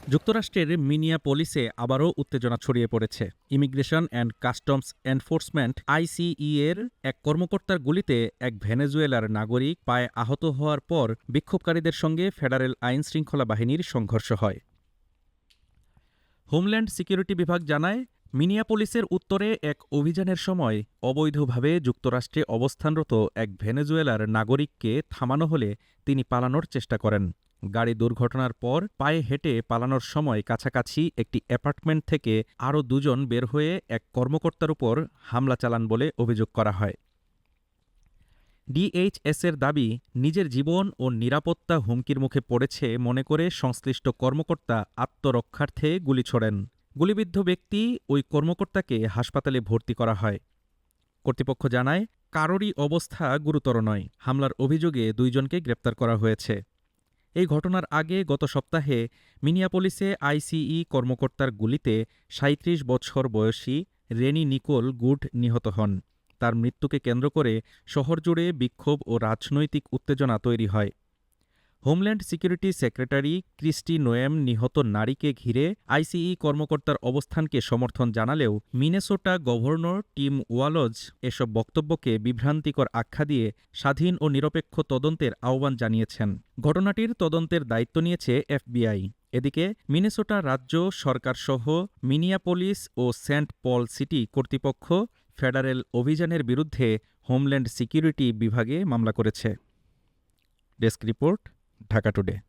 যুক্তরাষ্ট্রের মিনিয়াপোলিসে আবারও উত্তেজনা ছড়িয়ে পড়েছে। ইমিগ্রেশন অ্যান্ড কাস্টমস এনফোর্সমেন্ট আইসিই এর এক কর্মকর্তার গুলিতে এক ভেনেজুয়েলার নাগরিক পায়ে আহত হওয়ার পর বিক্ষোভকারীদের সঙ্গে ফেডারেল আইনশৃঙ্খলা বাহিনীর সংঘর্ষ হয়। হোমল্যান্ড সিকিউরিটি বিভাগ জানায়, মিনিয়াপোলিসের উত্তরে এক অভিযানের সময় অবৈধভাবে যুক্তরাষ্ট্রে অবস্থানরত এক ভেনেজুয়েলার নাগরিককে থামানো হলে তিনি পালানোর চেষ্টা করেন। গাড়ি দুর্ঘটনার পর পায়ে হেঁটে পালানোর সময় কাছাকাছি একটি অ্যাপার্টমেন্ট থেকে আরও দুজন বের হয়ে এক কর্মকর্তার উপর হামলা চালান বলে অভিযোগ করা হয়। ডিএইচএসের দাবি, নিজের জীবন ও নিরাপত্তা হুমকির মুখে পড়েছে মনে করে সংশ্লিষ্ট কর্মকর্তা আত্মরক্ষার্থে গুলি ছোড়েন। গুলিবিদ্ধ ব্যক্তি ওই কর্মকর্তাকে হাসপাতালে ভর্তি করা হয়। কর্তৃপক্ষ জানায়, কারোরই অবস্থা গুরুতর নয়। হামলার অভিযোগে দুইজনকে গ্রেপ্তার করা হয়েছে। এই ঘটনার আগে গত সপ্তাহে মিনিয়াপোলিসে আইসিই কর্মকর্তার গুলিতে ৩৭ বছর বয়সী রেনি নিকোল গুড নিহত হন। তার মৃত্যুকে কেন্দ্র করে শহরজুড়ে বিক্ষোভ ও রাজনৈতিক উত্তেজনা তৈরি হয়। Homeland security secretary Kristi Noem নিহত নারীকে ঘিরে আইসিই কর্মকর্তার অবস্থানকে সমর্থন জানালেও মিনেসোটা গভর্নর টিম ওয়ালজ এসব বক্তব্যকে বিভ্রান্তিকর আখ্যা দিয়ে স্বাধীন ও নিরপেক্ষ তদন্তের আহ্বান জানিয়েছেন। ঘটনাটির তদন্তের দায়িত্ব নিয়েছে এফবিআই। এদিকে মিনেসোটা রাজ্য সরকারসহ মিনিয়াপোলিস ও সেন্ট পল সিটি কর্তৃপক্ষ ফেডারেল অভিযানের বিরুদ্ধে হোমল্যান্ড সিকিউরিটি বিভাগে মামলা করেছে। Desk report, Dhaka today.